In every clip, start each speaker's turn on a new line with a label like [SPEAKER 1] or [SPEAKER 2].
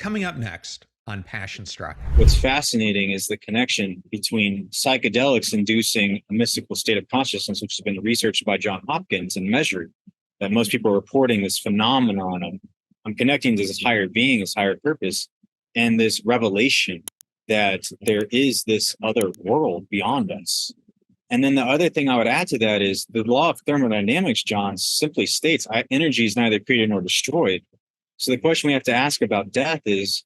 [SPEAKER 1] Coming up next on Passion Struck.
[SPEAKER 2] What's fascinating is the connection between psychedelics inducing a mystical state of consciousness, which has been researched by John Hopkins and measured, that most people are reporting this phenomenon of I'm connecting to this higher being, this higher purpose, and this revelation that there is this other world beyond us. And then the other thing I would add to that is the law of thermodynamics, John, simply states energy is neither created nor destroyed. So the question we have to ask about death is,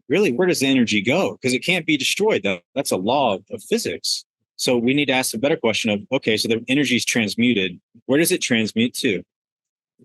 [SPEAKER 2] really, where does the energy go? Because it can't be destroyed. That's a law of physics. So we need to ask a better question of, okay, so the energy is transmuted. Where does it transmute to?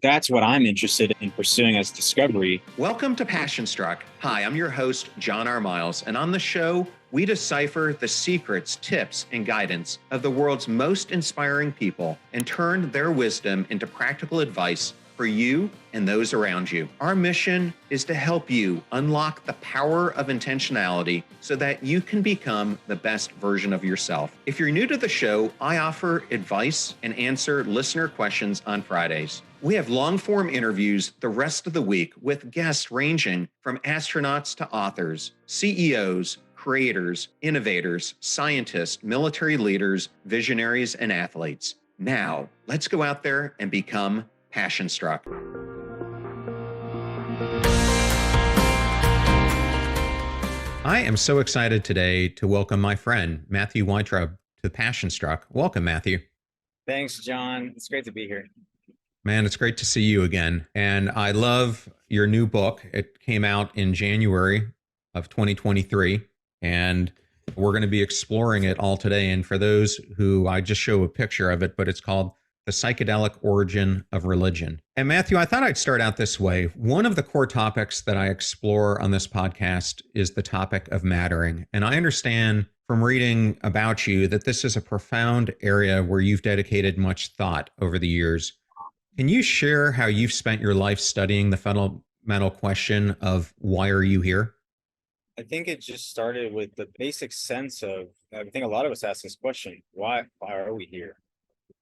[SPEAKER 2] That's what I'm interested in pursuing as discovery.
[SPEAKER 1] Welcome to Passion Struck. Hi, I'm your host, John R. Miles, and on the show, we decipher the secrets, tips, and guidance of the world's most inspiring people and turn their wisdom into practical advice for you and those around you. Our mission is to help you unlock the power of intentionality so that you can become the best version of yourself. If you're new to the show, I offer advice and answer listener questions on Fridays. We have long-form interviews the rest of the week with guests ranging from astronauts to authors, CEOs, creators, innovators, scientists, military leaders, visionaries, and athletes. Now, let's go out there and become Passion Struck. I am so excited today to welcome my friend, Matthew Weintrub, to Passion Struck. Welcome, Matthew.
[SPEAKER 2] Thanks, John. It's great to be here.
[SPEAKER 1] Man, it's great to see you again. And I love your new book. It came out in January of 2023, and we're going to be exploring it all today. And for those who, I just show a picture of it, but it's called The Psychedelic Origin of Religion. And Matthew, I thought I'd start out this way. One of the core topics that I explore on this podcast is the topic of mattering. And I understand from reading about you that this is a profound area where you've dedicated much thought over the years. Can you share how you've spent your life studying the fundamental question of why are you here?
[SPEAKER 2] I think it just started with the basic sense of, I think a lot of us ask this question, why are we here?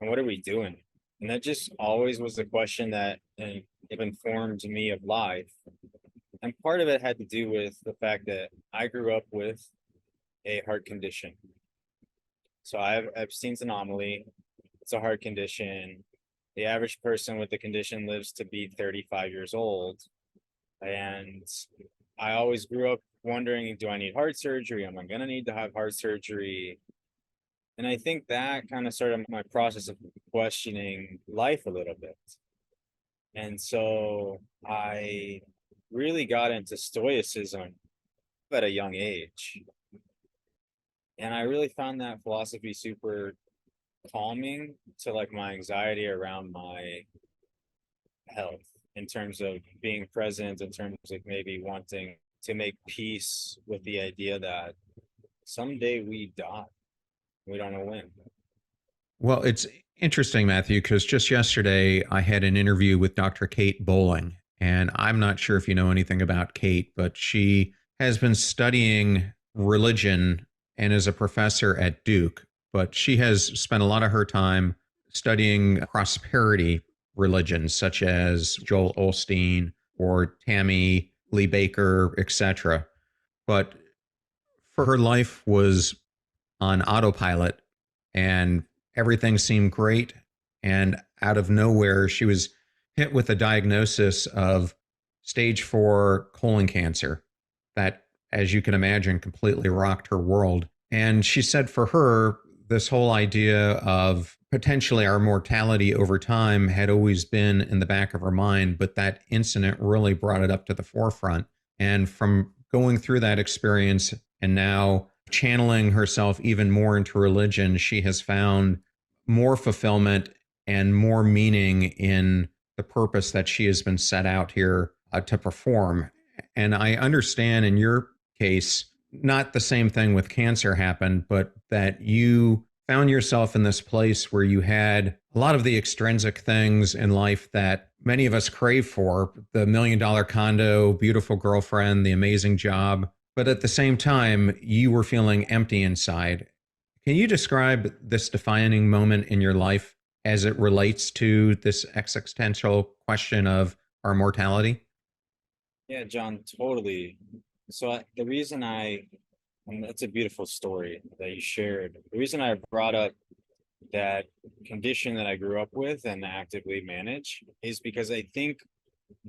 [SPEAKER 2] And what are we doing? And that just always was the question that it informed me of life. And part of it had to do with the fact that I grew up with a heart condition. So I have Epstein's anomaly. It's a heart condition. The average person with the condition lives to be 35 years old. And I always grew up wondering, do I need heart surgery? Am I going to need to have heart surgery? And I think that kind of started my process of questioning life a little bit. And so I really got into Stoicism at a young age. And I really found that philosophy super calming to like my anxiety around my health, in terms of being present, in terms of maybe wanting to make peace with the idea that someday we die. We don't know when.
[SPEAKER 1] Well, it's interesting, Matthew, because just yesterday I had an interview with Dr. Kate Bowling, and I'm not sure if you know anything about Kate, but she has been studying religion and is a professor at Duke, but she has spent a lot of her time studying prosperity religions such as Joel Osteen or Tammy Lee Baker, etc. But for her life was on autopilot and everything seemed great. And out of nowhere, she was hit with a diagnosis of stage 4 colon cancer that, as you can imagine, completely rocked her world. And she said for her, this whole idea of potentially our mortality over time had always been in the back of her mind, but that incident really brought it up to the forefront. And from going through that experience and now channeling herself even more into religion, she has found more fulfillment and more meaning in the purpose that she has been set out here to perform. And I understand in your case, not the same thing with cancer happened, but that you found yourself in this place where you had a lot of the extrinsic things in life that many of us crave for, the $1 million condo, beautiful girlfriend, the amazing job. But at the same time, you were feeling empty inside. Can you describe this defining moment in your life as it relates to this existential question of our mortality?
[SPEAKER 2] Yeah, John, totally. The reason and that's a beautiful story that you shared. The reason I brought up that condition that I grew up with and actively manage is because I think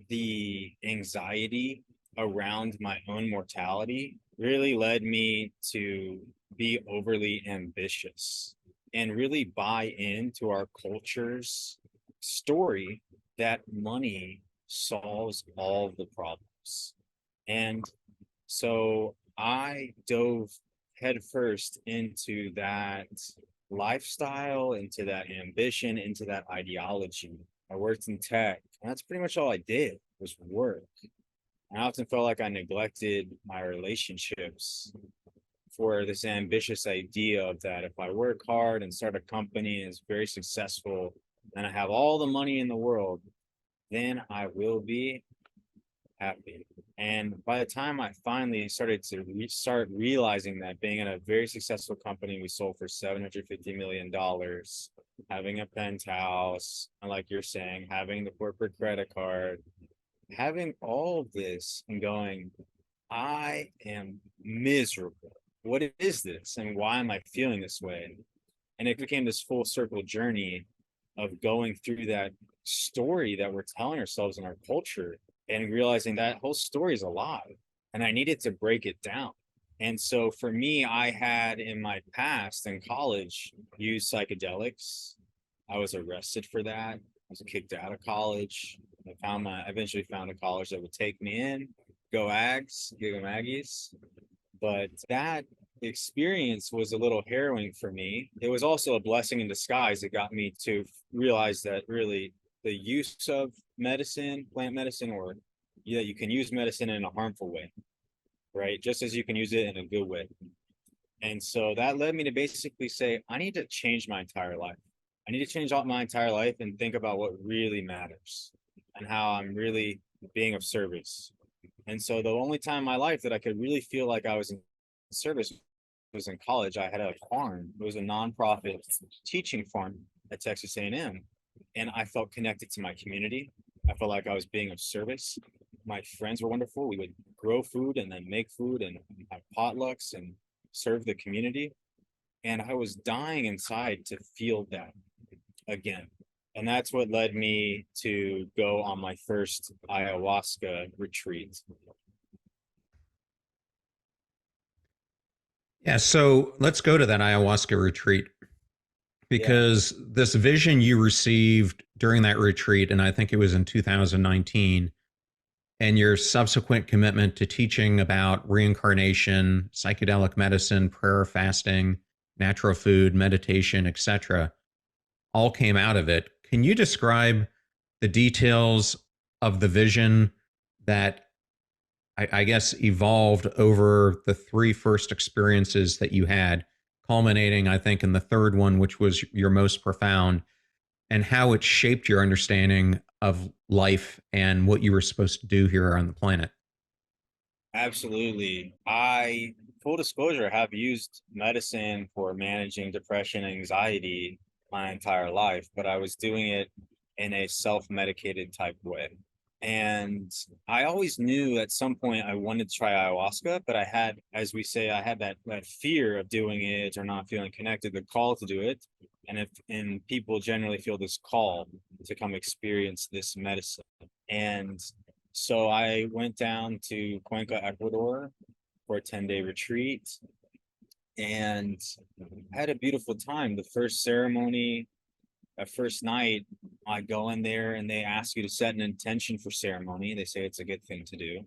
[SPEAKER 2] the anxiety around my own mortality really led me to be overly ambitious and really buy into our culture's story that money solves all of the problems. And so I dove headfirst into that lifestyle, into that ambition, into that ideology. I worked in tech, and that's pretty much all I did was work. I often felt like I neglected my relationships for this ambitious idea of that if I work hard and start a company and it's very successful and I have all the money in the world, then I will be happy. And by the time I finally started to start realizing that being in a very successful company, we sold for $750 million, having a penthouse, and like you're saying, having the corporate credit card, having all of this and going, I am miserable. What is this? And why am I feeling this way? And it became this full circle journey of going through that story that we're telling ourselves in our culture and realizing that whole story is a lie. And I needed to break it down. And so for me, I had in my past in college used psychedelics. I was arrested for that. I was kicked out of college. I eventually found a college that would take me in. Go Ags, go Aggies. But that experience was a little harrowing for me. It was also a blessing in disguise. It got me to realize that really the use of medicine, plant medicine, or yeah, you can use medicine in a harmful way, right? Just as you can use it in a good way. And so that led me to basically say, I need to change my entire life. I need to change out my entire life and think about what really matters and how I'm really being of service. And so the only time in my life that I could really feel like I was in service was in college. I had a farm. It was a nonprofit teaching farm at Texas A&M, and I felt connected to my community. I felt like I was being of service. My friends were wonderful. We would grow food and then make food and have potlucks and serve the community. And I was dying inside to feel that again. And that's what led me to go on my first ayahuasca retreat.
[SPEAKER 1] Yeah, so let's go to that ayahuasca retreat
[SPEAKER 2] Yeah,
[SPEAKER 1] because this vision you received during that retreat, and I think it was in 2019, and your subsequent commitment to teaching about reincarnation, psychedelic medicine, prayer, fasting, natural food, meditation, etc., all came out of it. Can you describe the details of the vision that I guess evolved over the three first experiences that you had, culminating, I think, in the third one, which was your most profound, and how it shaped your understanding of life and what you were supposed to do here on the planet?
[SPEAKER 2] absolutely. Full disclosure, have used medicine for managing depression and anxiety my entire life, but I was doing it in a self-medicated type way. And I always knew at some point I wanted to try ayahuasca, but I had, as we say, I had that fear of doing it or not feeling connected, the call to do it. And people generally feel this call to come experience this medicine. And so I went down to Cuenca, Ecuador for a 10-day retreat and had a beautiful time. The first ceremony, first night, I go in there and they ask you to set an intention for ceremony. They say it's a good thing to do.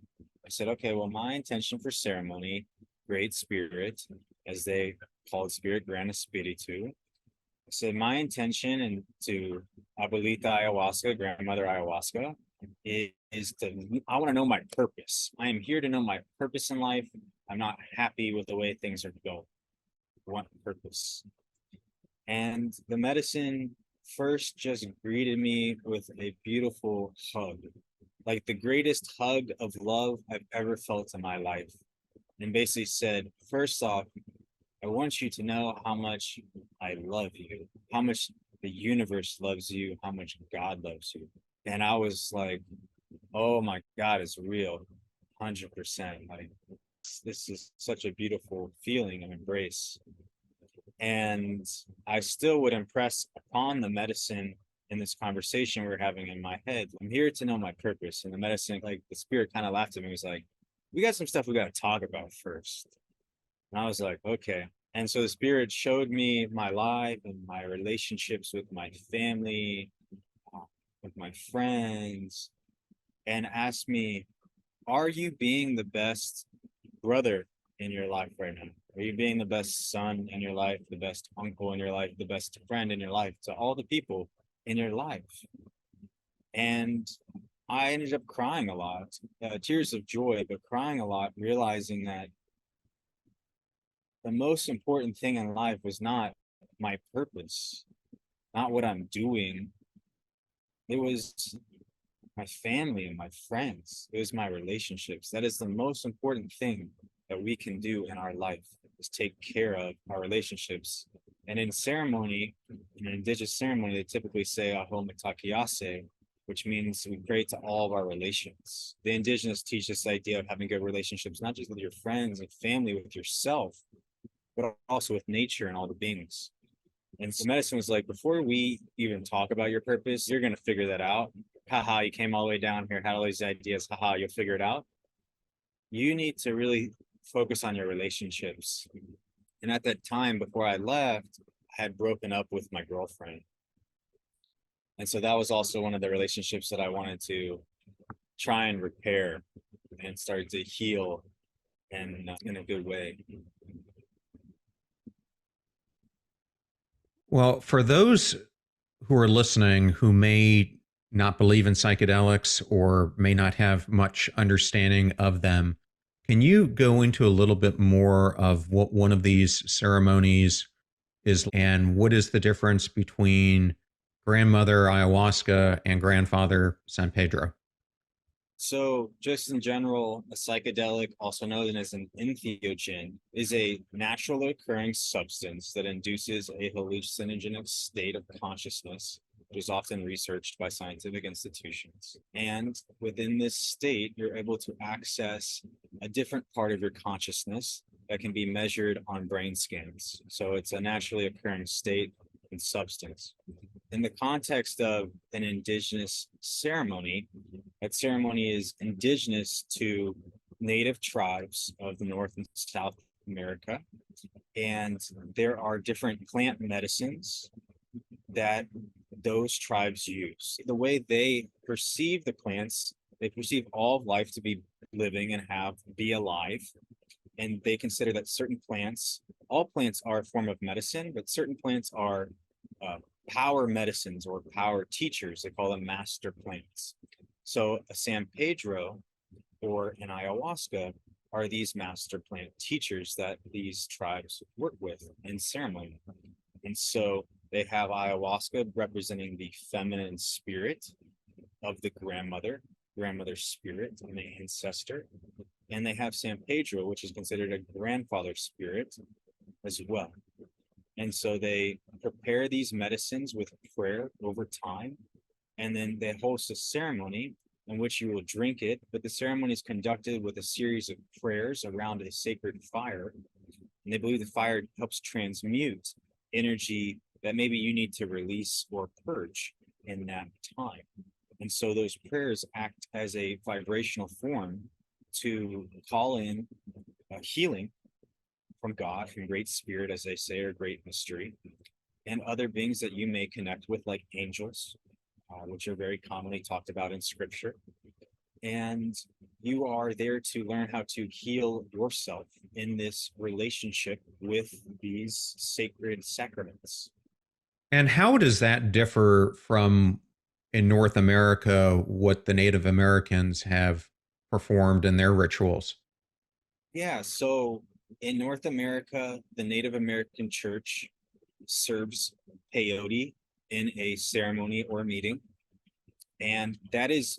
[SPEAKER 2] I said, okay, well, my intention for ceremony, great spirit, as they call it, spirit grant espiritu. I said, my intention and to Abuelita Ayahuasca, grandmother Ayahuasca, is to, I want to know my purpose. I am here to know my purpose in life. I'm not happy with the way things are going. I want purpose. And the medicine first just greeted me with a beautiful hug, like the greatest hug of love I've ever felt in my life. And basically said, first off, I want you to know how much I love you, how much the universe loves you, how much God loves you. And I was like, oh my God, it's real. 100%. Like, this is such a beautiful feeling and embrace. And I still would impress upon the medicine in this conversation we're having in my head. I'm here to know my purpose. And the medicine, like the spirit kind of laughed at me, was like, we got some stuff we got to talk about first. And I was like, okay. And so the spirit showed me my life and my relationships with my family, uh, with my friends, and asked me, are you being the best brother in your life right now? Are you being the best son in your life, the best uncle in your life, the best friend in your life to all the people in your life? And I ended up crying a lot, tears of joy, but crying a lot, realizing that the most important thing in life was not my purpose, not what I'm doing. It was my family and my friends. It was my relationships. That is the most important thing that we can do in our life, is take care of our relationships. And in ceremony, in an indigenous ceremony, they typically say Aho Mitakiase, which means we pray to all of our relations. The indigenous teach this idea of having good relationships, not just with your friends and family, with yourself, but also with nature and all the beings. And so medicine was like, before we even talk about your purpose, you're going to figure that out. Haha, you came all the way down here, had all these ideas. Haha, you'll figure it out. You need to really focus on your relationships. And at that time, before I left, I had broken up with my girlfriend. And so that was also one of the relationships that I wanted to try and repair and start to heal in a good way.
[SPEAKER 1] Well, for those who are listening who may not believe in psychedelics or may not have much understanding of them, can you go into a little bit more of what one of these ceremonies is and what is the difference between grandmother ayahuasca and grandfather San Pedro?
[SPEAKER 2] So, just in general, a psychedelic, also known as an entheogen, is a naturally occurring substance that induces a hallucinogenic state of consciousness, which is often researched by scientific institutions. And within this state, you're able to access a different part of your consciousness that can be measured on brain scans. So, it's a naturally occurring state and substance. In the context of an indigenous ceremony, that ceremony is indigenous to native tribes of the North and South America. And there are different plant medicines that those tribes use. The way they perceive the plants, they perceive all of life to be living and be alive. And they consider that certain plants, all plants are a form of medicine, but certain plants are uh, power medicines or power teachers. They call them master plants. So a San Pedro or an ayahuasca are these master plant teachers that these tribes work with in ceremony. And so they have ayahuasca representing the feminine spirit of the grandmother spirit, and the ancestor. And they have San Pedro, which is considered a grandfather spirit as well. And so they prepare these medicines with prayer over time. And then they host a ceremony in which you will drink it. But the ceremony is conducted with a series of prayers around a sacred fire. And they believe the fire helps transmute energy that maybe you need to release or purge in that time. And so those prayers act as a vibrational form to call in healing from God, from Great Spirit, as they say, or Great Mystery, and other beings that you may connect with, like angels, which are very commonly talked about in Scripture. And you are there to learn how to heal yourself in this relationship with these sacred sacraments.
[SPEAKER 1] And how does that differ from in North America what the Native Americans have performed in their rituals?
[SPEAKER 2] Yeah, so in North America, the Native American church serves peyote in a ceremony or meeting. And that is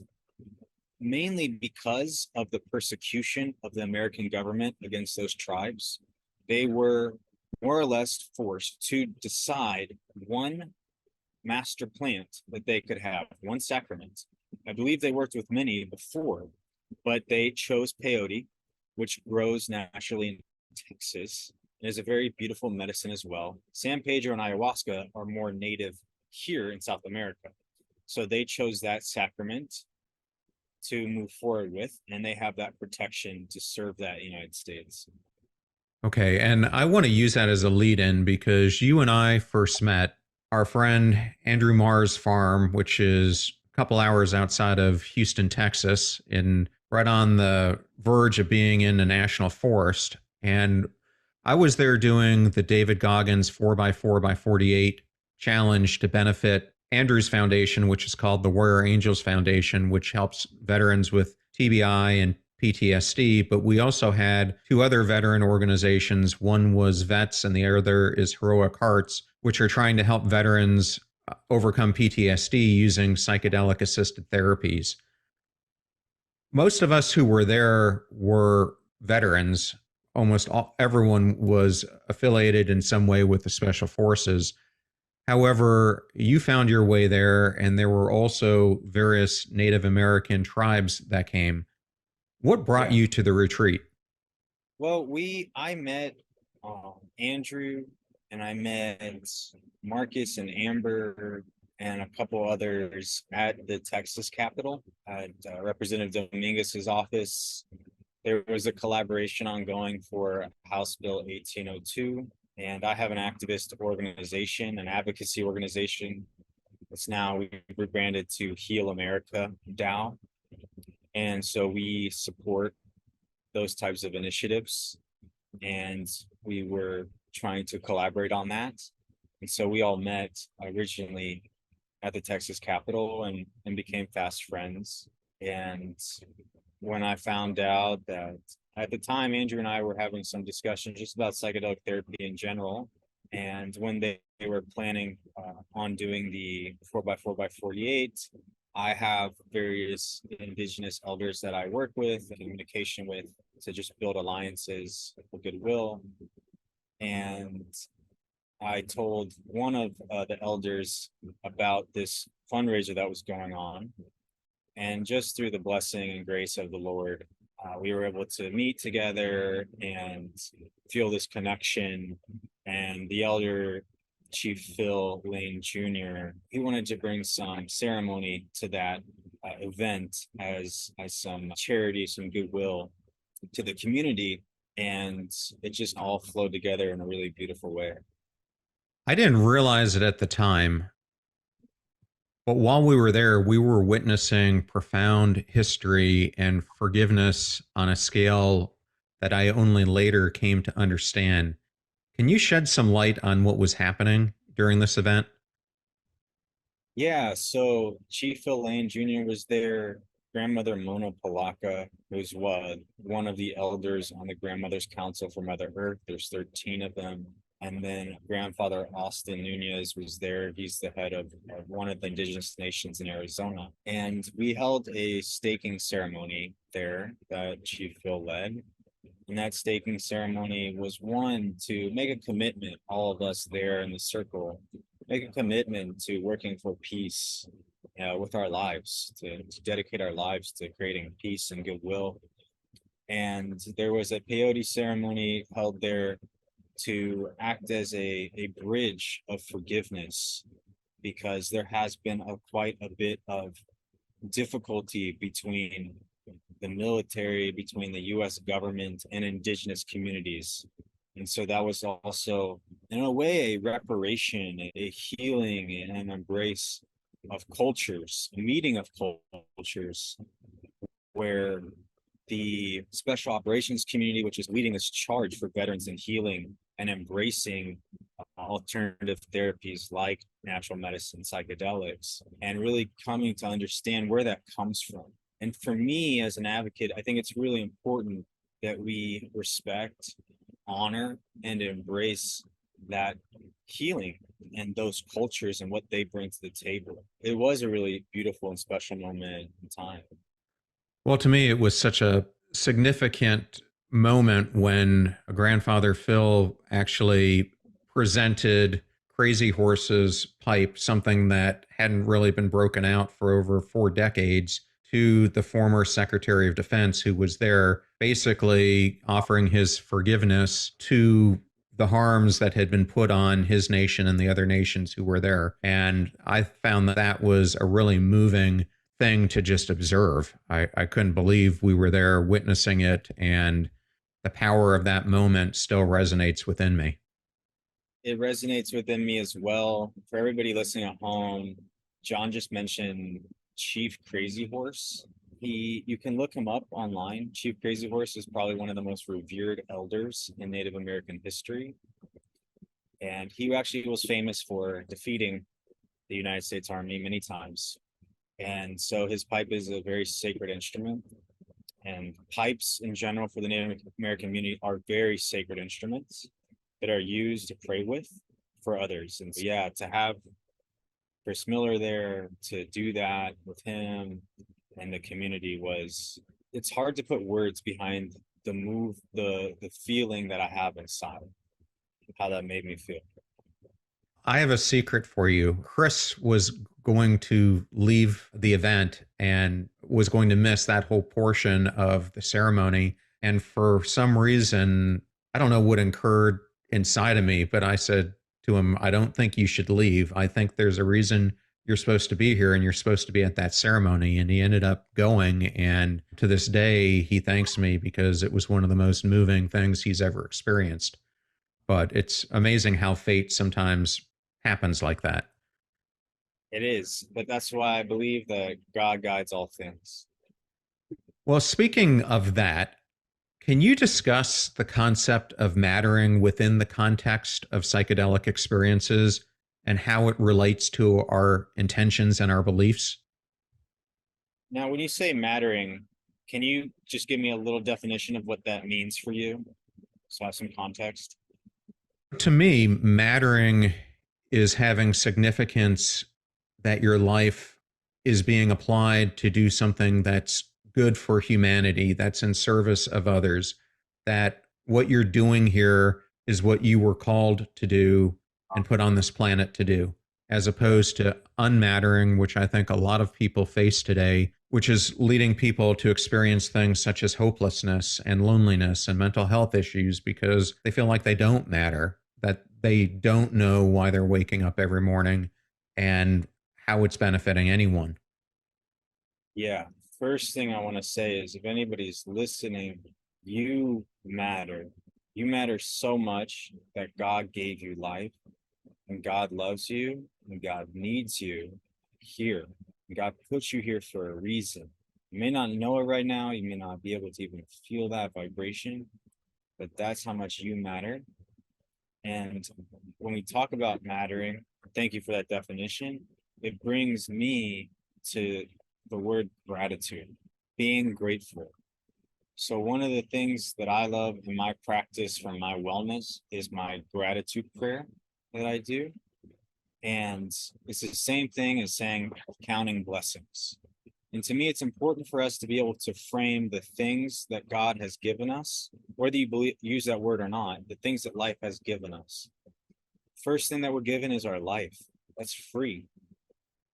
[SPEAKER 2] mainly because of the persecution of the American government against those tribes. They were more or less forced to decide one master plant that they could have, one sacrament. I believe they worked with many before, but they chose peyote, which grows naturally in Texas. It is a very beautiful medicine as well. San Pedro and ayahuasca are more native here in South America. So they chose that sacrament to move forward with, and they have that protection to serve that United States.
[SPEAKER 1] Okay, and I want to use that as a lead in because you and I first met our friend Andrew Marr's farm, which is a couple hours outside of Houston, Texas, in right on the verge of being in a national forest. And I was there doing the David Goggins 4x4 by 48 challenge to benefit Andrew's foundation, which is called the Warrior Angels Foundation, which helps veterans with TBI and PTSD. But we also had two other veteran organizations. One was Vets, and the other is Heroic Hearts, which are trying to help veterans overcome PTSD using psychedelic assisted therapies. Most of us who were there were veterans. Almost everyone was affiliated in some way with the special forces. However, you found your way there, and there were also various Native American tribes that came. What brought
[SPEAKER 2] Yeah.
[SPEAKER 1] you to the retreat?
[SPEAKER 2] Well, I met Andrew, and I met Marcus and Amber and a couple others at the Texas Capitol at Representative Dominguez's office. There was a collaboration ongoing for House Bill 1802, and I have an activist organization, an advocacy organization. It's now we rebranded to Heal America DAO, and so we support those types of initiatives, and we were trying to collaborate on that. And so we all met originally at the Texas Capitol and became fast friends. And when I found out that at the time, Andrew and I were having some discussions just about psychedelic therapy in general. And when they were planning on doing the 4x4 by 48, I have various indigenous elders that I work with and communication with to just build alliances for goodwill. And I told one of the elders about this fundraiser that was going on. And just through the blessing and grace of the Lord, we were able to meet together and feel this connection. And the elder, Chief Phil Lane Jr., he wanted to bring some ceremony to that event as some charity, some goodwill to the community. And it just all flowed together in a really beautiful way.
[SPEAKER 1] I didn't realize it at the time, but while we were there, we were witnessing profound history and forgiveness on a scale that I only later came to understand. Can you shed some light on what was happening during this event?
[SPEAKER 2] Yeah, so Chief Phil Lane Jr. was there. Grandmother Mona Palaka, who's one of the elders on the Grandmothers Council for Mother Earth. There's 13 of them. And then grandfather Austin Nunez was there. He's the head of one of the indigenous nations in Arizona. And we held a staking ceremony there that Chief Phil led. And that staking ceremony was one to make a commitment, all of us there in the circle, make a commitment to working for peace with our lives, to dedicate our lives to creating peace and goodwill. And there was a peyote ceremony held there to act as a bridge of forgiveness, because there has been quite a bit of difficulty between the military, between the US government and indigenous communities. And so that was also, in a way, a reparation, a healing, and an embrace of cultures, a meeting of cultures, where the special operations community, which is leading this charge for veterans in healing and embracing alternative therapies like natural medicine, psychedelics, and really coming to understand where that comes from. And for me, as an advocate, I think it's really important that we respect, honor, and embrace that healing and those cultures and what they bring to the table. It was a really beautiful and special moment in time.
[SPEAKER 1] Well, to me, it was such a significant moment when a grandfather Phil actually presented Crazy Horse's pipe, something that hadn't really been broken out for over 4 decades, to the former Secretary of Defense who was there, basically offering his forgiveness to the harms that had been put on his nation and the other nations who were there. And I found that that was a really moving thing to just observe. I couldn't believe we were there witnessing it, and the power of that moment still resonates within me.
[SPEAKER 2] It resonates within me as well. For everybody listening at home, John just mentioned Chief Crazy Horse. You can look him up online. Chief Crazy Horse is probably one of the most revered elders in Native American history. And he actually was famous for defeating the United States Army many times. And so his pipe is a very sacred instrument. And pipes in general for the Native American community are very sacred instruments that are used to pray with for others. And so, yeah, to have Chris Miller there to do that with him and the community it's hard to put words behind the feeling that I have inside, how that made me feel.
[SPEAKER 1] I have a secret for you. Chris was going to leave the event and was going to miss that whole portion of the ceremony. And for some reason, I don't know what occurred inside of me, but I said to him, I don't think you should leave. I think there's a reason you're supposed to be here and you're supposed to be at that ceremony. And he ended up going. And to this day, he thanks me because it was one of the most moving things he's ever experienced. But it's amazing how fate sometimes happens like that.
[SPEAKER 2] It is, but that's why I believe that God guides all things.
[SPEAKER 1] Well, speaking of that, can you discuss the concept of mattering within the context of psychedelic experiences and how it relates to our intentions and our beliefs?
[SPEAKER 2] Now, when you say mattering, can you just give me a little definition of what that means for you? So I have some context.
[SPEAKER 1] To me, mattering is having significance, that your life is being applied to do something that's good for humanity, that's in service of others, that what you're doing here is what you were called to do and put on this planet to do, as opposed to unmattering, which I think a lot of people face today, which is leading people to experience things such as hopelessness and loneliness and mental health issues because they feel like they don't matter, that they don't know why they're waking up every morning and how it's benefiting anyone.
[SPEAKER 2] Yeah. First thing I want to say is if anybody's listening, you matter. You matter so much that God gave you life and God loves you and God needs you here. And God puts you here for a reason. You may not know it right now. You may not be able to even feel that vibration, but that's how much you matter. And when we talk about mattering, thank you for that definition. It brings me to the word gratitude, being grateful. So one of the things that I love in my practice for my wellness is my gratitude prayer that I do. And it's the same thing as saying counting blessings. And to me, it's important for us to be able to frame the things that God has given us, whether you use that word or not, the things that life has given us. First thing that we're given is our life. That's free.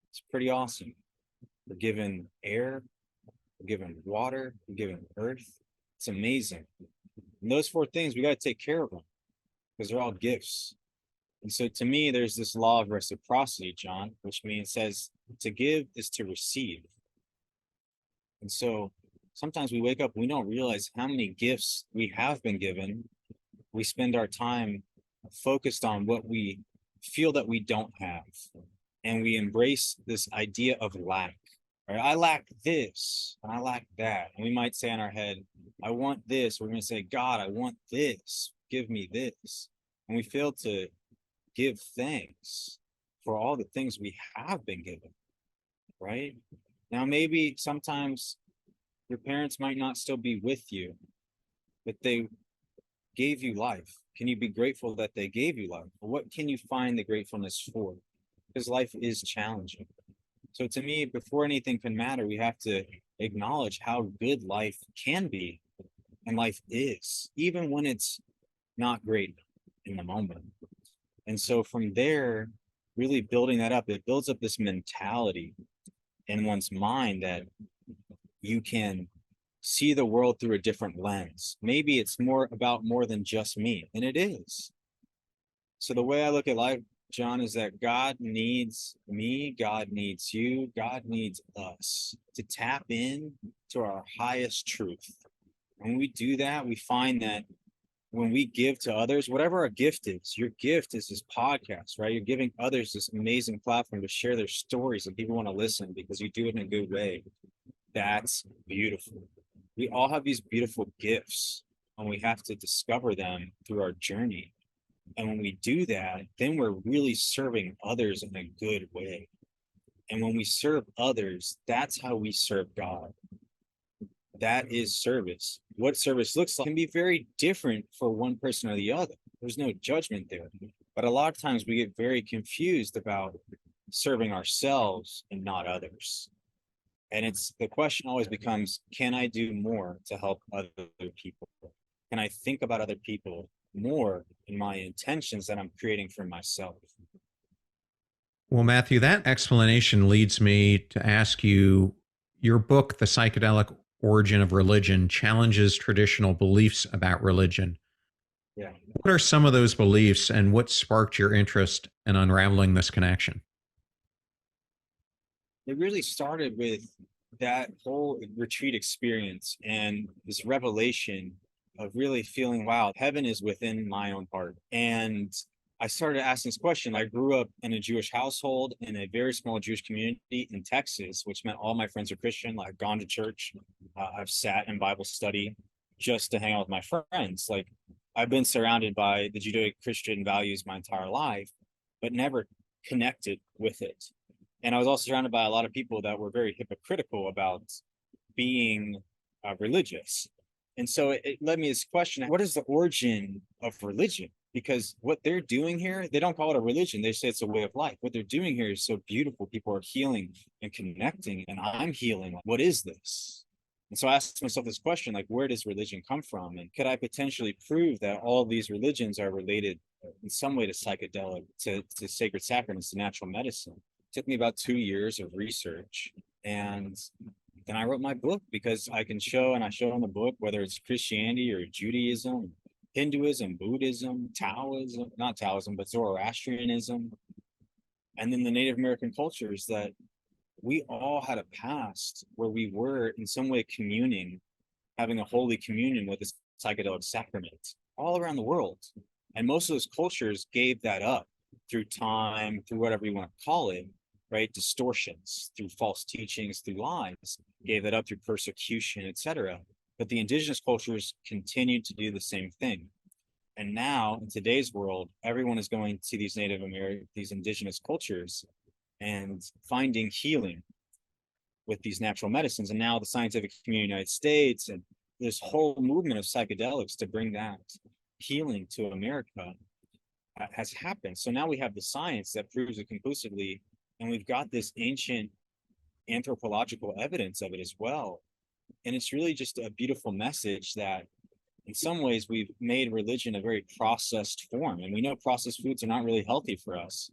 [SPEAKER 2] It's pretty awesome. We're given air, we're given water, we're given earth. It's amazing. And those four things, we got to take care of them because they're all gifts. And so to me, there's this law of reciprocity, John, which means says to give is to receive. And so sometimes we wake up, we don't realize how many gifts we have been given. We spend our time focused on what we feel that we don't have. And we embrace this idea of lack. Right? I lack this, and I lack that. And we might say in our head, I want this. We're going to say, God, I want this. Give me this. And we fail to give thanks for all the things we have been given, right? Now, maybe sometimes your parents might not still be with you, but they gave you life. Can you be grateful that they gave you life? What can you find the gratefulness for? Because life is challenging. So to me, before anything can matter, we have to acknowledge how good life can be and life is, even when it's not great in the moment. And so from there, really building that up, it builds up this mentality in one's mind that you can see the world through a different lens. Maybe it's more than just me, and it is. So the way I look at life, John, is that God needs me, God needs you, God needs us to tap in to our highest truth. When we do that, we find that when we give to others, whatever our gift is, your gift is this podcast, right? You're giving others this amazing platform to share their stories and people want to listen because you do it in a good way. That's beautiful. We all have these beautiful gifts and we have to discover them through our journey. And when we do that, then we're really serving others in a good way. And when we serve others, that's how we serve God. That is service. What service looks like can be very different for one person or the other. There's no judgment there. But a lot of times we get very confused about serving ourselves and not others. And it's the question always becomes, can I do more to help other people? Can I think about other people more in my intentions that I'm creating for myself?
[SPEAKER 1] Well, Matthew, that explanation leads me to ask you, your book, The Psychedelic Origin of Religion, challenges traditional beliefs about religion.
[SPEAKER 2] Yeah.
[SPEAKER 1] What are some of those beliefs and what sparked your interest in unraveling this connection?
[SPEAKER 2] It really started with that whole retreat experience and this revelation of really feeling, wow, heaven is within my own heart. And I started asking this question. I grew up in a Jewish household in a very small Jewish community in Texas, which meant all my friends are Christian. I've gone to church. I've sat in Bible study just to hang out with my friends. Like, I've been surrounded by the Judeo-Christian values my entire life, but never connected with it. And I was also surrounded by a lot of people that were very hypocritical about being religious. And so it led me to this question, what is the origin of religion? Because what they're doing here, they don't call it a religion. They say it's a way of life. What they're doing here is so beautiful. People are healing and connecting, and I'm healing. What is this? And so I asked myself this question, like, where does religion come from? And could I potentially prove that all of these religions are related in some way to psychedelic, to sacred sacraments, to natural medicine? It took me about 2 years of research. And then I wrote my book because I can show, and I show in the book, whether it's Christianity or Judaism, Hinduism, Buddhism, Taoism, not Taoism, but Zoroastrianism, and then the Native American cultures, that we all had a past where we were in some way communing, having a holy communion with the psychedelic sacrament all around the world. And most of those cultures gave that up through time, through whatever you want to call it, right? Distortions, through false teachings, through lies, gave that up through persecution, etc. But the indigenous cultures continued to do the same thing. And now in today's world, everyone is going to these Native American, these indigenous cultures and finding healing with these natural medicines. And now the scientific community in the United States and this whole movement of psychedelics to bring that healing to America has happened. So now we have the science that proves it conclusively, and we've got this ancient anthropological evidence of it as well. And it's really just a beautiful message that in some ways we've made religion a very processed form, and we know processed foods are not really healthy for us.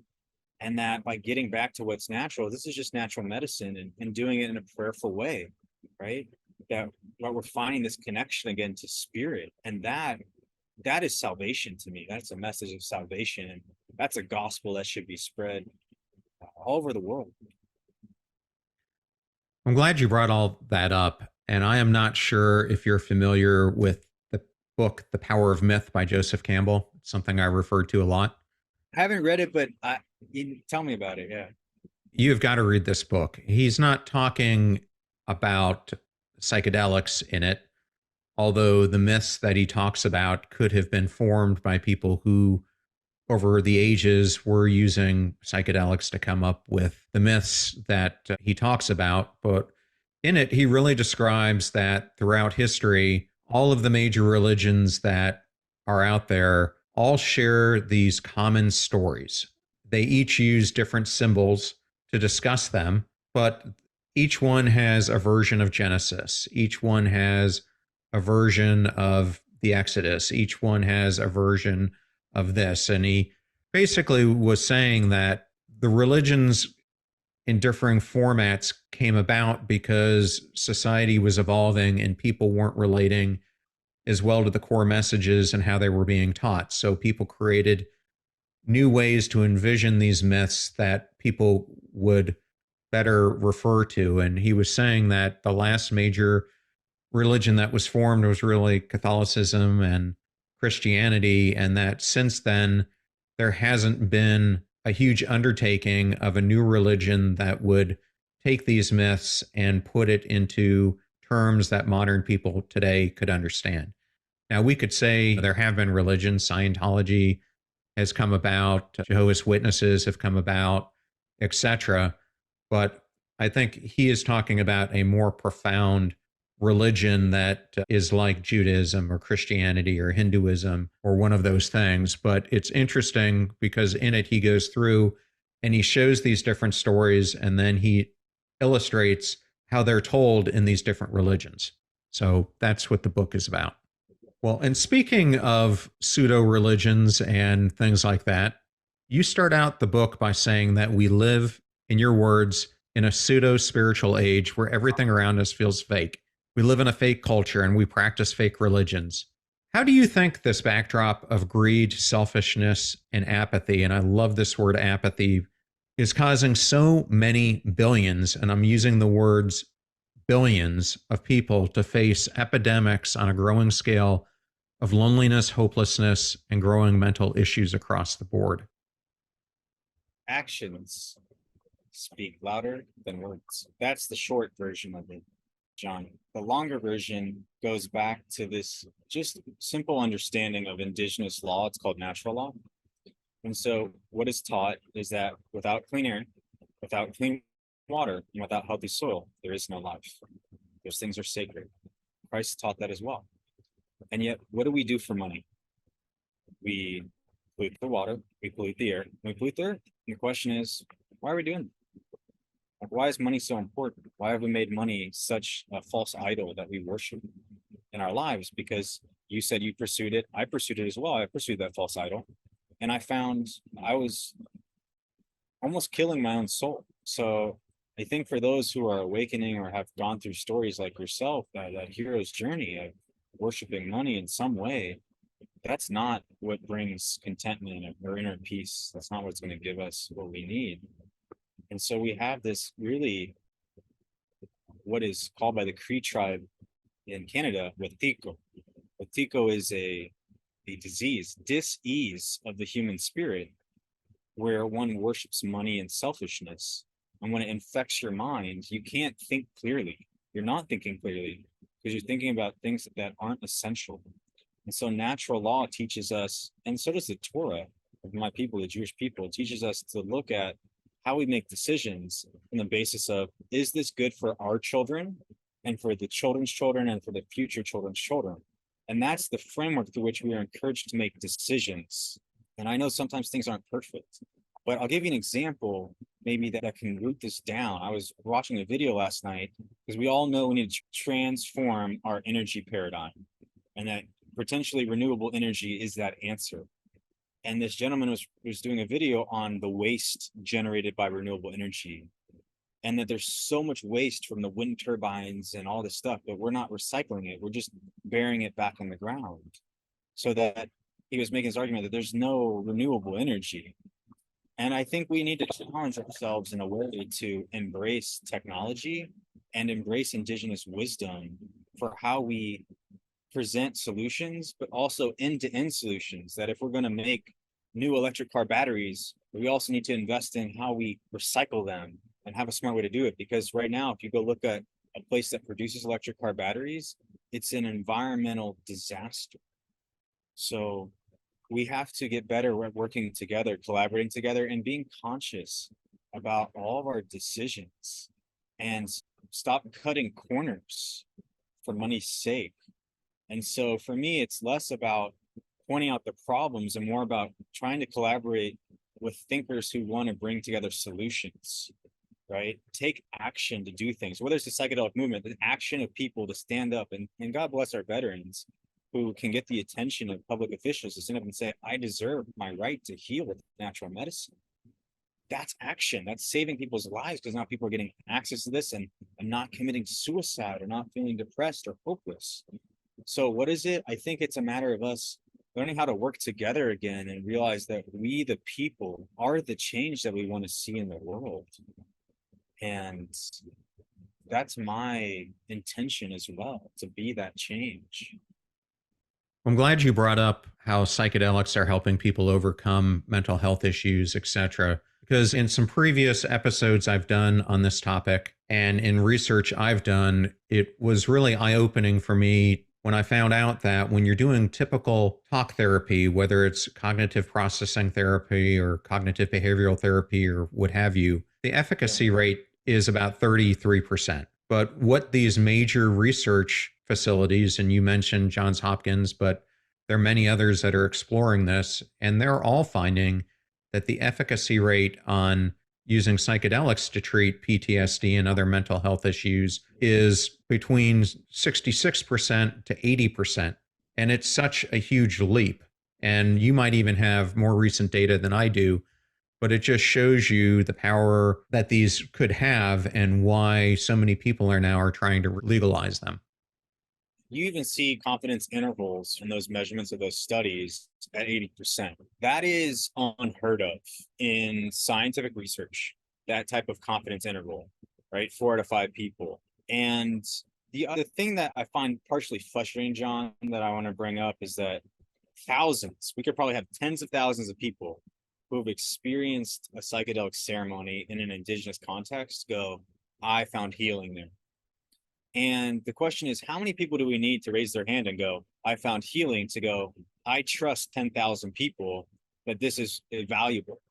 [SPEAKER 2] And that by getting back to what's natural, this is just natural medicine, and doing it in a prayerful way, right? That we're finding this connection again to spirit. And that is salvation to me. That's a message of salvation. And that's a gospel that should be spread all over the world.
[SPEAKER 1] I'm glad you brought all that up. And I am not sure if you're familiar with the book, The Power of Myth by Joseph Campbell. It's something I refer to a lot.
[SPEAKER 2] I haven't read it, but you tell me about it. Yeah.
[SPEAKER 1] You've got to read this book. He's not talking about psychedelics in it, although the myths that he talks about could have been formed by people who, over the ages, were using psychedelics to come up with the myths that he talks about. But in it, he really describes that throughout history, all of the major religions that are out there all share these common stories. They each use different symbols to discuss them, but each one has a version of Genesis. Each one has a version of the Exodus. Each one has a version of this. And he basically was saying that the religions in differing formats came about because society was evolving and people weren't relating as well to the core messages and how they were being taught. So people created new ways to envision these myths that people would better refer to. And he was saying that the last major religion that was formed was really Catholicism and Christianity, and that since then, there hasn't been a huge undertaking of a new religion that would take these myths and put it into terms that modern people today could understand. Now, we could say there have been religions, Scientology has come about, Jehovah's Witnesses have come about, etc. But I think he is talking about a more profound religion that is like Judaism or Christianity or Hinduism or one of those things. But it's interesting because in it he goes through and he shows these different stories and then he illustrates how they're told in these different religions. So that's what the book is about. Well, and speaking of pseudo religions and things like that, you start out the book by saying that we live, in your words, in a pseudo spiritual age where everything around us feels fake. We live in a fake culture and we practice fake religions. How do you think this backdrop of greed, selfishness, and apathy, and I love this word apathy, is causing so many billions, and I'm using the words billions of people to face epidemics on a growing scale of loneliness, hopelessness, and growing mental issues across the board?
[SPEAKER 2] Actions speak louder than words. That's the short version of it, John. The longer version goes back to this just simple understanding of indigenous law. It's called natural law. And so what is taught is that without clean air, without clean water, and without healthy soil, there is no life. Those things are sacred. Christ taught that as well. And yet, what do we do for money? We pollute the water, we pollute the air, we pollute the earth. And the question is, why are we doing that? Like, why is money so important? Why have we made money such a false idol that we worship in our lives? Because you said you pursued it. I pursued it as well. I pursued that false idol. And I found I was almost killing my own soul. So I think for those who are awakening or have gone through stories like yourself, that hero's journey of worshiping money in some way, that's not what brings contentment or inner peace. That's not what's going to give us what we need. And so we have this really, what is called by the Cree tribe in Canada, Wetiko. Wetiko is a disease, dis-ease of the human spirit, where one worships money and selfishness. And when it infects your mind, you can't think clearly. You're not thinking clearly because you're thinking about things that aren't essential. And so natural law teaches us, and so does the Torah of my people, the Jewish people, it teaches us to look at how we make decisions on the basis of, is this good for our children and for the children's children and for the future children's children? And that's the framework through which we are encouraged to make decisions. And I know sometimes things aren't perfect, but I'll give you an example maybe that can root this down. I was watching a video last night because we all know we need to transform our energy paradigm, and that potentially renewable energy is that answer. And this gentleman was doing a video on the waste generated by renewable energy, and that there's so much waste from the wind turbines and all this stuff, but we're not recycling it. We're just burying it back in the ground. So that he was making his argument that there's no renewable energy. And I think we need to challenge ourselves in a way to embrace technology and embrace indigenous wisdom for how we present solutions, but also end-to-end solutions. That if we're going to make new electric car batteries, we also need to invest in how we recycle them and have a smart way to do it. Because right now, if you go look at a place that produces electric car batteries, it's an environmental disaster. So we have to get better at working together, collaborating together, and being conscious about all of our decisions and stop cutting corners for money's sake. And so for me, it's less about pointing out the problems and more about trying to collaborate with thinkers who want to bring together solutions, right? Take action to do things, whether it's the psychedelic movement, the action of people to stand up, and God bless our veterans who can get the attention of public officials to stand up and say, I deserve my right to heal with natural medicine. that's action. That's saving people's lives, because now people are getting access to this and not committing suicide or not feeling depressed or hopeless. So what is it? I think it's a matter of us learning how to work together again and realize that we, the people, are the change that we want to see in the world. And that's my intention as well, to be that change.
[SPEAKER 1] I'm glad you brought up how psychedelics are helping people overcome mental health issues, etc. Because in some previous episodes I've done on this topic and in research I've done, it was really eye opening for me when I found out that when you're doing typical talk therapy, whether it's cognitive processing therapy or cognitive behavioral therapy or what have you, the
[SPEAKER 2] Yeah.
[SPEAKER 1] efficacy rate is about 33%. But what these major research facilities, and you mentioned Johns Hopkins, but there are many others that are exploring this, and they're all finding that the efficacy rate on using psychedelics to treat PTSD and other mental health issues is between 66% to 80%. And it's such a huge leap. And you might even have more recent data than I do, but it just shows you the power that these could have and why so many people are trying to legalize them.
[SPEAKER 2] You even see confidence intervals in those measurements of those studies at 80%. That is unheard of in scientific research, that type of confidence interval, right? 4 out of 5 people. And the other thing that I find partially frustrating, John, that I want to bring up is that thousands, we could probably have tens of thousands of people who have experienced a psychedelic ceremony in an indigenous context go, I found healing there. And the question is, how many people do we need to raise their hand and go, I found healing, to go, I trust 10,000 people that this is valuable?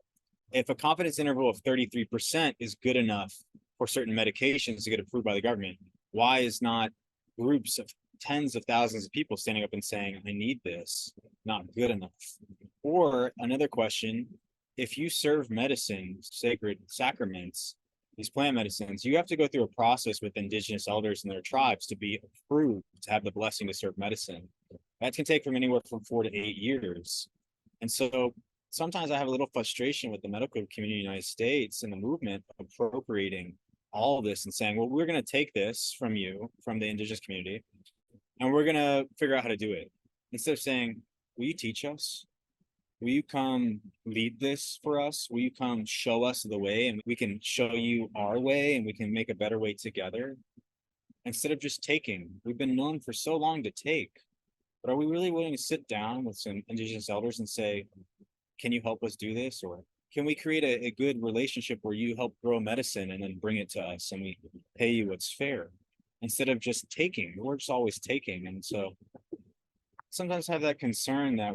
[SPEAKER 2] If a confidence interval of 33% is good enough for certain medications to get approved by the government, why is not groups of tens of thousands of people standing up and saying, I need this, not good enough? Or another question, if you serve medicine, sacred sacraments, these plant medicines, you have to go through a process with indigenous elders and their tribes to be approved to have the blessing to serve medicine. That can take from anywhere from 4 to 8 years. And so sometimes I have a little frustration with the medical community in the United States and the movement appropriating all of this and saying, well, we're going to take this from you, from the indigenous community, and we're going to figure out how to do it. Instead of saying, will you teach us? Will you come lead this for us? Will you come show us the way, and we can show you our way, and we can make a better way together? Instead of just taking, we've been known for so long to take, but are we really willing to sit down with some indigenous elders and say, can you help us do this? Or can we create a good relationship where you help grow medicine and then bring it to us and we pay you what's fair? Instead of just taking, we're just always taking. And so sometimes I have that concern that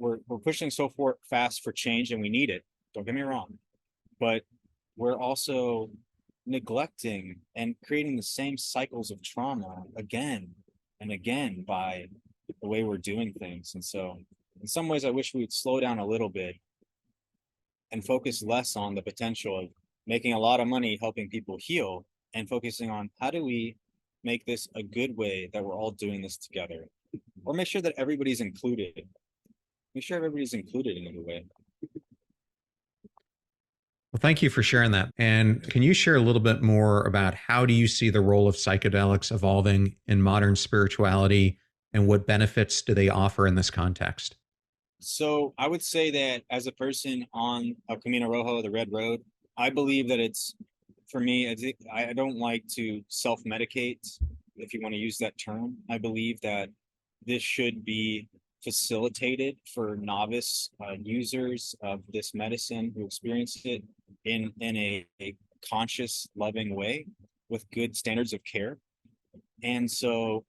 [SPEAKER 2] we're pushing so fast for change, and we need it. Don't get me wrong, but we're also neglecting and creating the same cycles of trauma again and again by the way we're doing things. And so, in some ways, I wish we would slow down a little bit and focus less on the potential of making a lot of money helping people heal, and focusing on how do we make this a good way that we're all doing this together, or make sure that everybody's included. Make sure everybody's included in a way.
[SPEAKER 1] Well, thank you for sharing that. And can you share a little bit more about how do you see the role of psychedelics evolving in modern spirituality, and what benefits do they offer in this context?
[SPEAKER 2] So I would say that as a person on El Camino Rojo, the Red Road, I believe that it's, for me, I don't like to self-medicate, if you want to use that term. I believe that this should be facilitated for novice users of this medicine who experience it in a conscious, loving way with good standards of care. And so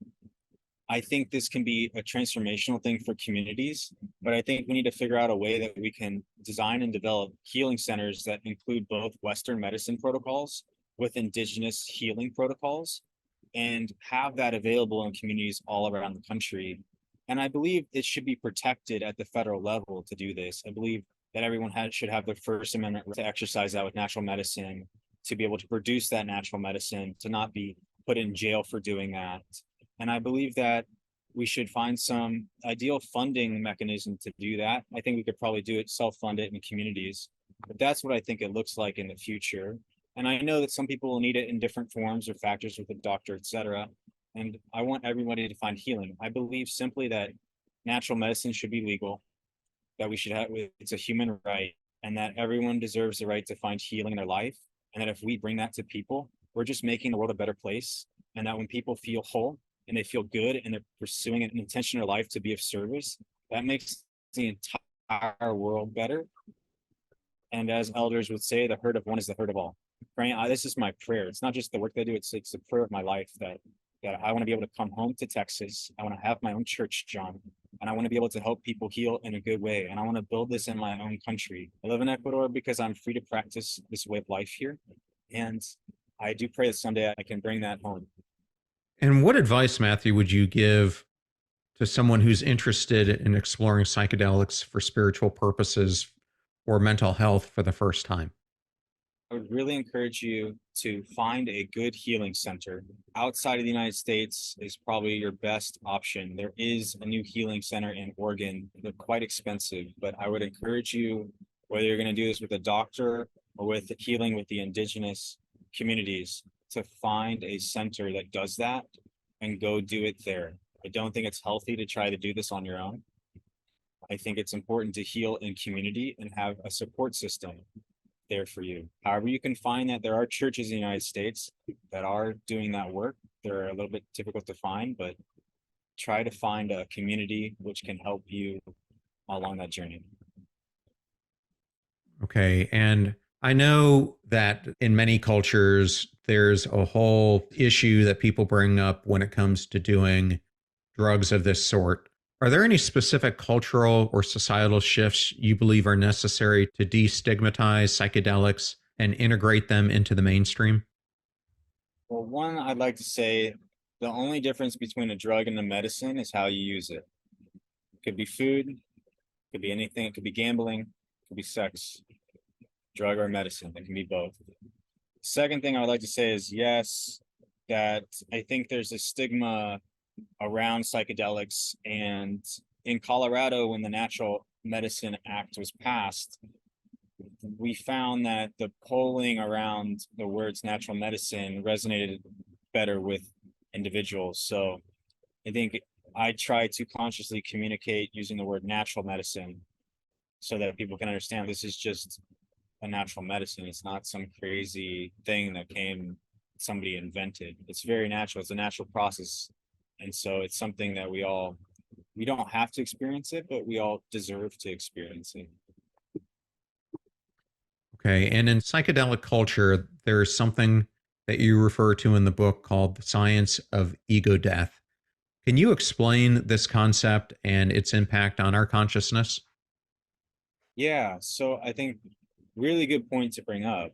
[SPEAKER 2] I think this can be a transformational thing for communities, but I think we need to figure out a way that we can design and develop healing centers that include both Western medicine protocols with indigenous healing protocols, and have that available in communities all around the country. And I believe it should be protected at the federal level to do this. I believe that everyone should have their First Amendment right to exercise that with natural medicine, to be able to produce that natural medicine, to not be put in jail for doing that. And I believe that we should find some ideal funding mechanism to do that. I think we could probably do it, self-fund it in communities. But that's what I think it looks like in the future. And I know that some people will need it in different forms or factors with a doctor, etc. And I want everybody to find healing. I believe simply that natural medicine should be legal, that we should have, it's a human right, and that everyone deserves the right to find healing in their life. And that if we bring that to people, we're just making the world a better place. And that when people feel whole and they feel good and they're pursuing an intention in their life to be of service, that makes the entire world better. And as elders would say, the hurt of one is the hurt of all. Praying, this is my prayer. It's not just the work that I do, it's the prayer of my life that I want to be able to come home to Texas. I want to have my own church, John, and I want to be able to help people heal in a good way. And I want to build this in my own country. I live in Ecuador because I'm free to practice this way of life here. And I do pray that someday I can bring that home.
[SPEAKER 1] And what advice, Matthew, would you give to someone who's interested in exploring psychedelics for spiritual purposes or mental health for the first time?
[SPEAKER 2] I would really encourage you to find a good healing center. Outside of the United States is probably your best option. There is a new healing center in Oregon. They're quite expensive, but I would encourage you, whether you're going to do this with a doctor or with healing with the indigenous communities, to find a center that does that and go do it there. I don't think it's healthy to try to do this on your own. I think it's important to heal in community and have a support system there for you. However, you can find that there are churches in the United States that are doing that work. They're a little bit difficult to find, but try to find a community which can help you along that journey.
[SPEAKER 1] Okay. And I know that in many cultures, there's a whole issue that people bring up when it comes to doing drugs of this sort. Are there any specific cultural or societal shifts you believe are necessary to destigmatize psychedelics and integrate them into the mainstream?
[SPEAKER 2] Well, one, I'd like to say the only difference between a drug and a medicine is how you use it. It could be food, it could be anything, it could be gambling, it could be sex, drug or medicine. It can be both. Second thing I would like to say is yes, that I think there's a stigma around psychedelics. And in Colorado, when the Natural Medicine Act was passed, we found that the polling around the words natural medicine resonated better with individuals. So I think I try to consciously communicate using the word natural medicine so that people can understand this is just a natural medicine. It's not some crazy thing that somebody invented. It's very natural. It's a natural process. And so it's something that we don't have to experience it, but we all deserve to experience it.
[SPEAKER 1] Okay. And in psychedelic culture, there's something that you refer to in the book called the science of ego death. Can you explain this concept and its impact on our consciousness?
[SPEAKER 2] Yeah. So I think really good point to bring up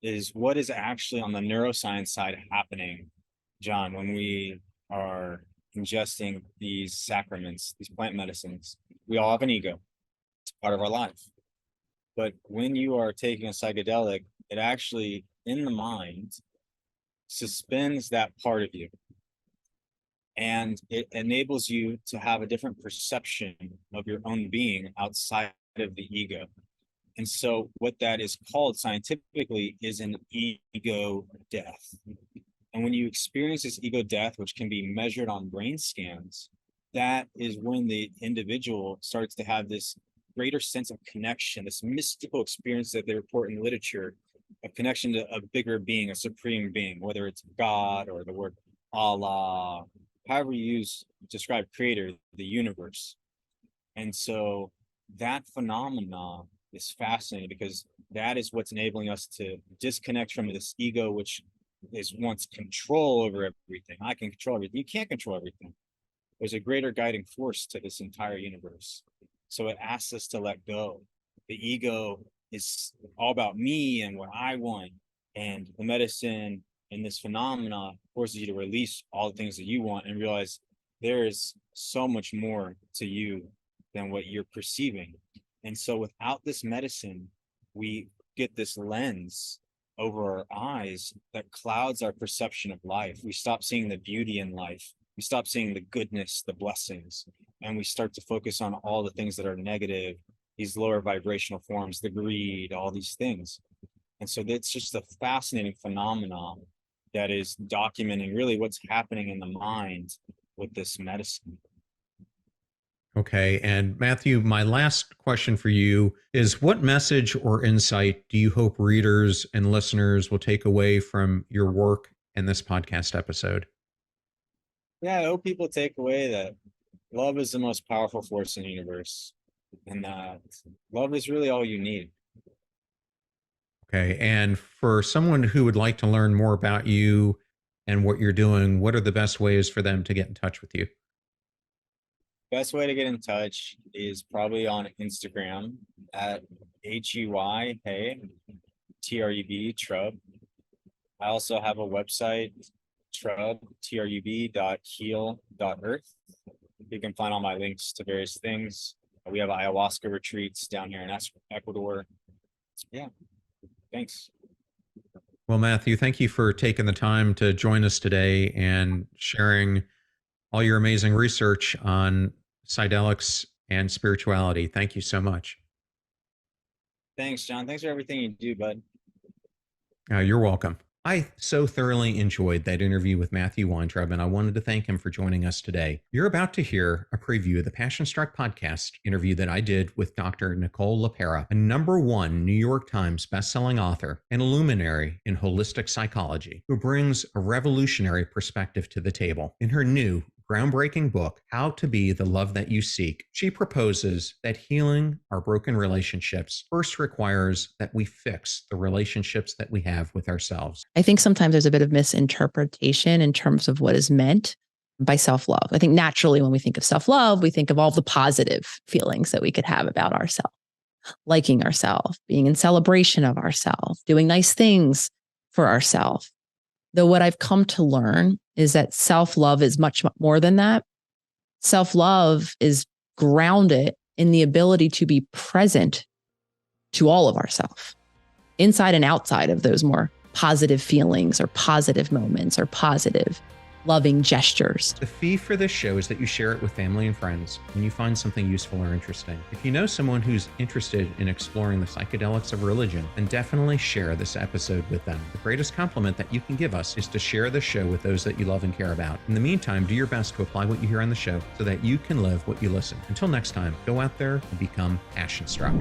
[SPEAKER 2] is what is actually on the neuroscience side happening, John, when we are ingesting these sacraments, these plant medicines. We all have an ego. It's part of our life. But when you are taking a psychedelic, it actually, in the mind, suspends that part of you. And it enables you to have a different perception of your own being outside of the ego. And so what that is called scientifically is an ego death. And when you experience this ego death, which can be measured on brain scans, that is when the individual starts to have this greater sense of connection, this mystical experience that they report in literature, a connection to a bigger being, a supreme being, whether it's God or the word Allah, however you describe creator, the universe. And so that phenomenon is fascinating because that is what's enabling us to disconnect from this ego, which wants control over everything. I can control everything. You can't control everything. There's a greater guiding force to this entire universe. So it asks us to let go. The ego is all about me and what I want. And the medicine and this phenomena forces you to release all the things that you want and realize there is so much more to you than what you're perceiving. And so without this medicine, we get this lens over our eyes that clouds our perception of life. We stop seeing the beauty in life. We stop seeing the goodness, the blessings, and we start to focus on all the things that are negative these lower vibrational forms, the greed, all these things. And so it's just a fascinating phenomenon that is documenting really what's happening in the mind with this medicine.
[SPEAKER 1] Okay. And Matthew, my last question for you is, what message or insight do you hope readers and listeners will take away from your work in this podcast episode?
[SPEAKER 2] Yeah, I hope people take away that love is the most powerful force in the universe, and that love is really all you need.
[SPEAKER 1] Okay. And for someone who would like to learn more about you and what you're doing, what are the best ways for them to get in touch with you?
[SPEAKER 2] Best way to get in touch is probably on Instagram at HEY, hey, TRUB, Trub. I also have a website, trub, trub.heal.earth. You can find all my links to various things. We have ayahuasca retreats down here in Ecuador. Yeah, thanks.
[SPEAKER 1] Well, Matthew, thank you for taking the time to join us today and sharing all your amazing research on psychedelics and spirituality. Thank you so much.
[SPEAKER 2] Thanks, John. Thanks for everything you do, bud.
[SPEAKER 1] You're welcome. I so thoroughly enjoyed that interview with Matthew Weintrub, and I wanted to thank him for joining us today. You're about to hear a preview of the Passion Struck podcast interview that I did with Dr. Nicole LaPera, a #1 New York Times bestselling author and a luminary in holistic psychology, who brings a revolutionary perspective to the table. In her new groundbreaking book, How to Be the Love That You Seek, she proposes that healing our broken relationships first requires that we fix the relationships that we have with ourselves.
[SPEAKER 3] I think sometimes there's a bit of misinterpretation in terms of what is meant by self-love. I think naturally when we think of self-love, we think of all the positive feelings that we could have about ourselves, liking ourselves, being in celebration of ourselves, doing nice things for ourselves. Though what I've come to learn is that self-love is much more than that. Self-love is grounded in the ability to be present to all of ourselves, inside and outside of those more positive feelings or positive moments or positive loving gestures.
[SPEAKER 1] The fee for this show is that you share it with family and friends when you find something useful or interesting. If you know someone who's interested in exploring the psychedelics of religion, then definitely share this episode with them. The greatest compliment that you can give us is to share the show with those that you love and care about. In the meantime, do your best to apply what you hear on the show so that you can live what you listen. Until next time, go out there and become passion struck.